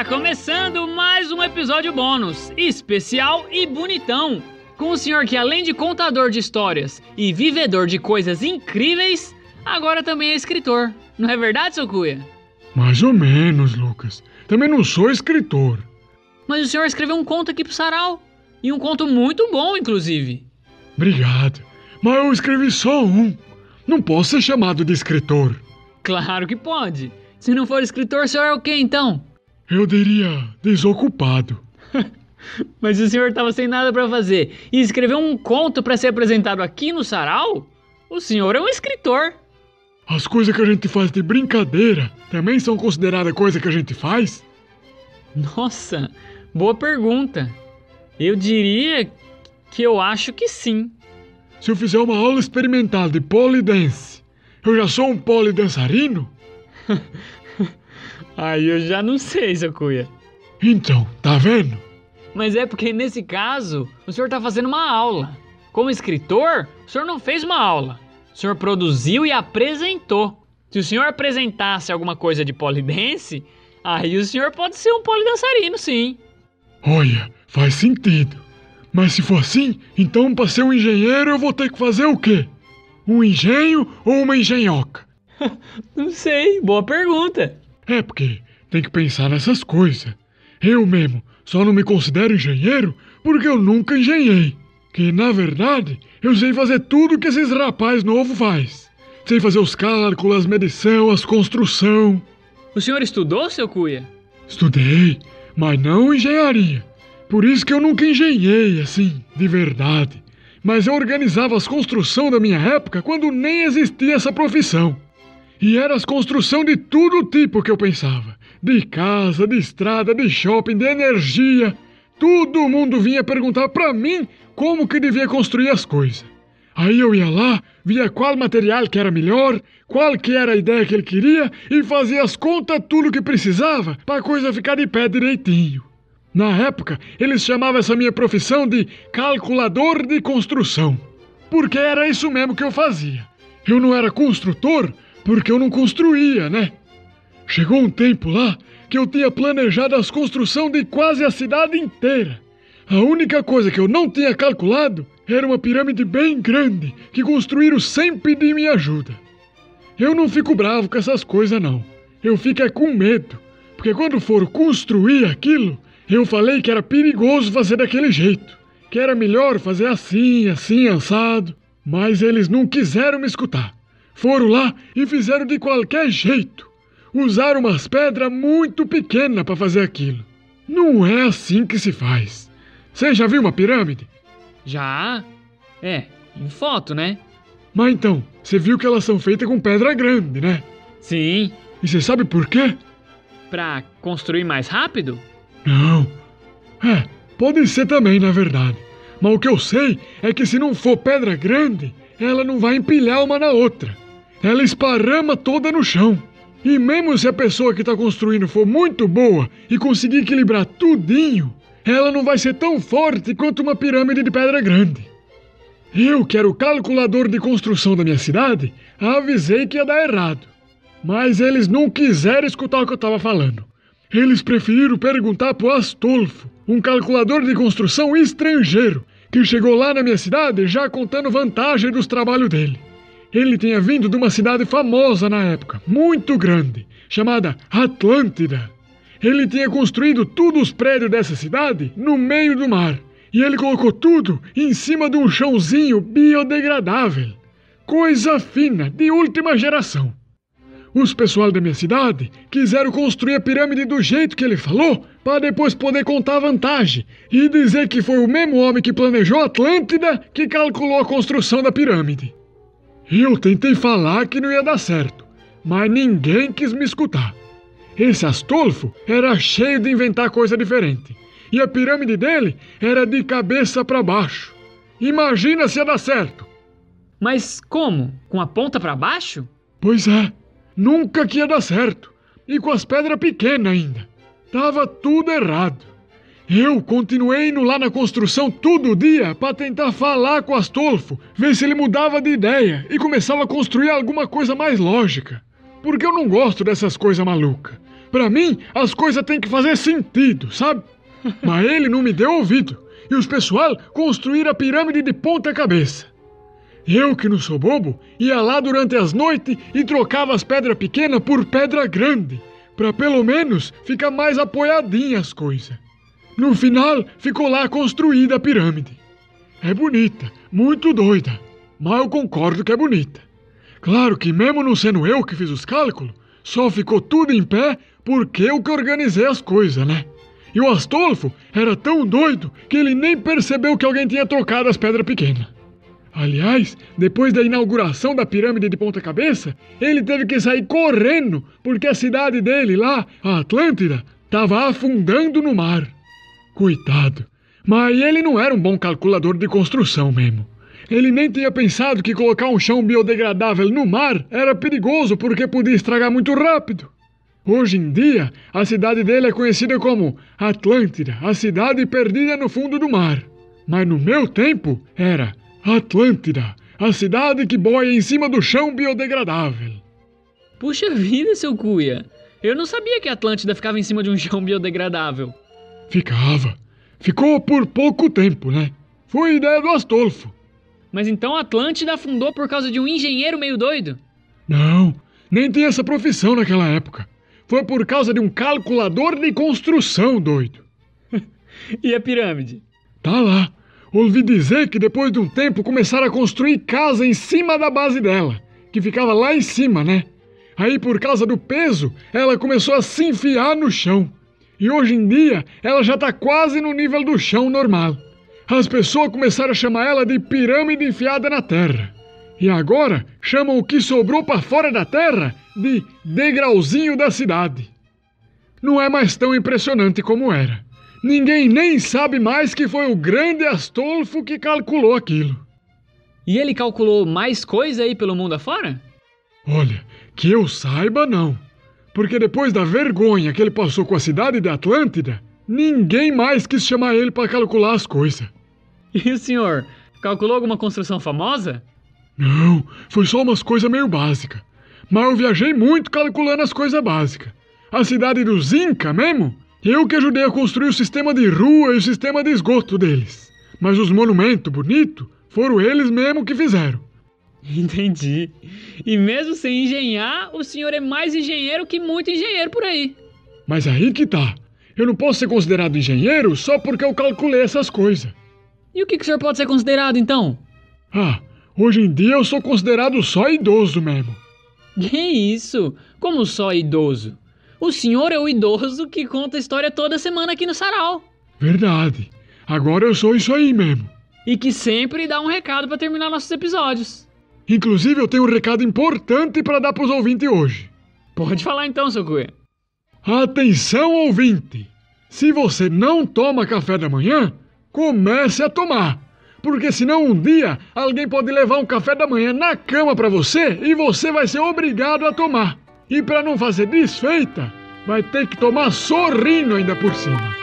Está começando mais um episódio bônus, especial e bonitão, com o senhor que além de contador de histórias e vivedor de coisas incríveis, agora também é escritor. Não é verdade, seu Cuia? Mais ou menos, Lucas. Também não sou escritor. Mas o senhor escreveu um conto aqui pro Sarau, e um conto muito bom, inclusive. Obrigado, mas eu escrevi só um. Não posso ser chamado de escritor. Claro que pode. Se não for escritor, o senhor é o quê, então? Eu diria desocupado. Mas o senhor estava sem nada para fazer e escreveu um conto para ser apresentado aqui no Sarau? O senhor é um escritor. As coisas que a gente faz de brincadeira também são consideradas coisas que a gente faz? Nossa, boa pergunta. Eu diria que eu acho que sim. Se eu fizer uma aula experimental de polidense, eu já sou um polidançarino? Aí eu já não sei, seu Cuia. Então, tá vendo? Mas é porque nesse caso, o senhor tá fazendo uma aula. Como escritor, o senhor não fez uma aula. O senhor produziu e apresentou. Se o senhor apresentasse alguma coisa de polidense, aí o senhor pode ser um polidançarino, sim. Olha, faz sentido. Mas se for assim, então para ser um engenheiro eu vou ter que fazer o quê? Um engenho ou uma engenhoca? Não sei, boa pergunta. É porque tem que pensar nessas coisas. Eu mesmo só não me considero engenheiro porque eu nunca engenhei. Que na verdade eu sei fazer tudo que esses rapazes novos faz. Sei fazer os cálculos, as medição, as construção. O senhor estudou, seu Cuia? Estudei, mas não engenharia. Por isso que eu nunca engenhei, assim, de verdade. Mas eu organizava as construções da minha época quando nem existia essa profissão. E era as construções de todo tipo que eu pensava. De casa, de estrada, de shopping, de energia. Todo mundo vinha perguntar pra mim como que devia construir as coisas. Aí eu ia lá, via qual material que era melhor, qual que era a ideia que ele queria e fazia as contas tudo que precisava pra coisa ficar de pé direitinho. Na época, eles chamavam essa minha profissão de calculador de construção. Porque era isso mesmo que eu fazia. Eu não era construtor porque eu não construía, né? Chegou um tempo lá que eu tinha planejado as construções de quase a cidade inteira. A única coisa que eu não tinha calculado era uma pirâmide bem grande que construíram sem pedir minha ajuda. Eu não fico bravo com essas coisas, não. Eu fico com medo, porque quando for construir aquilo, eu falei que era perigoso fazer daquele jeito, que era melhor fazer assim, assado, mas eles não quiseram me escutar. Foram lá e fizeram de qualquer jeito. Usaram umas pedras muito pequenas para fazer aquilo. Não é assim que se faz. Você já viu uma pirâmide? Já? É, em foto, né? Mas então, você viu que elas são feitas com pedra grande, né? Sim. E você sabe por quê? Pra construir mais rápido? Não. Pode ser também, na verdade. Mas o que eu sei é que se não for pedra grande, ela não vai empilhar uma na outra. Ela esparrama toda no chão. E mesmo se a pessoa que está construindo for muito boa e conseguir equilibrar tudinho, ela não vai ser tão forte quanto uma pirâmide de pedra grande. Eu, que era o calculador de construção da minha cidade, avisei que ia dar errado. Mas eles não quiseram escutar o que eu estava falando. Eles preferiram perguntar pro Astolfo, um calculador de construção estrangeiro, que chegou lá na minha cidade já contando vantagem dos trabalhos dele. Ele tinha vindo de uma cidade famosa na época, muito grande, chamada Atlântida. Ele tinha construído todos os prédios dessa cidade no meio do mar, e ele colocou tudo em cima de um chãozinho biodegradável. Coisa fina, de última geração. Os pessoal da minha cidade quiseram construir a pirâmide do jeito que ele falou, para depois poder contar a vantagem e dizer que foi o mesmo homem que planejou a Atlântida que calculou a construção da pirâmide. Eu tentei falar que não ia dar certo, mas ninguém quis me escutar. Esse Astolfo era cheio de inventar coisa diferente, e a pirâmide dele era de cabeça para baixo. Imagina se ia dar certo! Mas como? Com a ponta para baixo? Pois é. Nunca que ia dar certo. E com as pedras pequenas ainda. Tava tudo errado. Eu continuei indo lá na construção todo dia para tentar falar com o Astolfo, ver se ele mudava de ideia e começava a construir alguma coisa mais lógica. Porque eu não gosto dessas coisas malucas. Pra mim, as coisas têm que fazer sentido, sabe? Mas ele não me deu ouvido. E os pessoal construíram a pirâmide de ponta cabeça. Eu, que não sou bobo, ia lá durante as noites e trocava as pedras pequenas por pedra grande, pra pelo menos ficar mais apoiadinha as coisas. No final, ficou lá construída a pirâmide. É bonita, muito doida, mas eu concordo que é bonita. Claro que mesmo não sendo eu que fiz os cálculos, só ficou tudo em pé porque eu que organizei as coisas, né? E o Astolfo era tão doido que ele nem percebeu que alguém tinha trocado as pedras pequenas. Aliás, depois da inauguração da pirâmide de ponta cabeça, ele teve que sair correndo porque a cidade dele lá, a Atlântida, estava afundando no mar. Coitado. Mas ele não era um bom calculador de construção mesmo. Ele nem tinha pensado que colocar um chão biodegradável no mar era perigoso porque podia estragar muito rápido. Hoje em dia, a cidade dele é conhecida como Atlântida, a cidade perdida no fundo do mar. Mas no meu tempo, era Atlântida, a cidade que boia em cima do chão biodegradável. Puxa vida, seu Cuia. Eu não sabia que a Atlântida ficava em cima de um chão biodegradável. Ficava. Ficou por pouco tempo, né? Foi ideia do Astolfo. Mas então a Atlântida afundou por causa de um engenheiro meio doido? Não, nem tinha essa profissão naquela época. Foi por causa de um calculador de construção doido. E a pirâmide? Tá lá. Ouvi dizer que depois de um tempo começaram a construir casa em cima da base dela, que ficava lá em cima, né? Aí por causa do peso, ela começou a se enfiar no chão. E hoje em dia, ela já tá quase no nível do chão normal. As pessoas começaram a chamar ela de pirâmide enfiada na terra. E agora chamam o que sobrou para fora da terra de degrauzinho da cidade. Não é mais tão impressionante como era. Ninguém nem sabe mais que foi o grande Astolfo que calculou aquilo. E ele calculou mais coisa aí pelo mundo afora? Olha, que eu saiba não. Porque depois da vergonha que ele passou com a cidade de Atlântida, ninguém mais quis chamar ele para calcular as coisas. E o senhor, calculou alguma construção famosa? Não, foi só umas coisas meio básicas. Mas eu viajei muito calculando as coisas básicas. A cidade dos Inca mesmo, eu que ajudei a construir o sistema de rua e o sistema de esgoto deles. Mas os monumentos bonitos foram eles mesmo que fizeram. Entendi. E mesmo sem engenhar, o senhor é mais engenheiro que muito engenheiro por aí. Mas aí que tá. Eu não posso ser considerado engenheiro só porque eu calculei essas coisas. E o que o senhor pode ser considerado, então? Ah, hoje em dia eu sou considerado só idoso mesmo. Que isso? Como só idoso? O senhor é o idoso que conta a história toda semana aqui no Sarau. Verdade. Agora eu sou isso aí mesmo. E que sempre dá um recado para terminar nossos episódios. Inclusive eu tenho um recado importante para dar para os ouvintes hoje. Pode falar então, seu Cuia. Atenção, ouvinte! Se você não toma café da manhã, comece a tomar. Porque senão um dia alguém pode levar um café da manhã na cama para você e você vai ser obrigado a tomar. E para não fazer desfeita, vai ter que tomar sorrindo ainda por cima.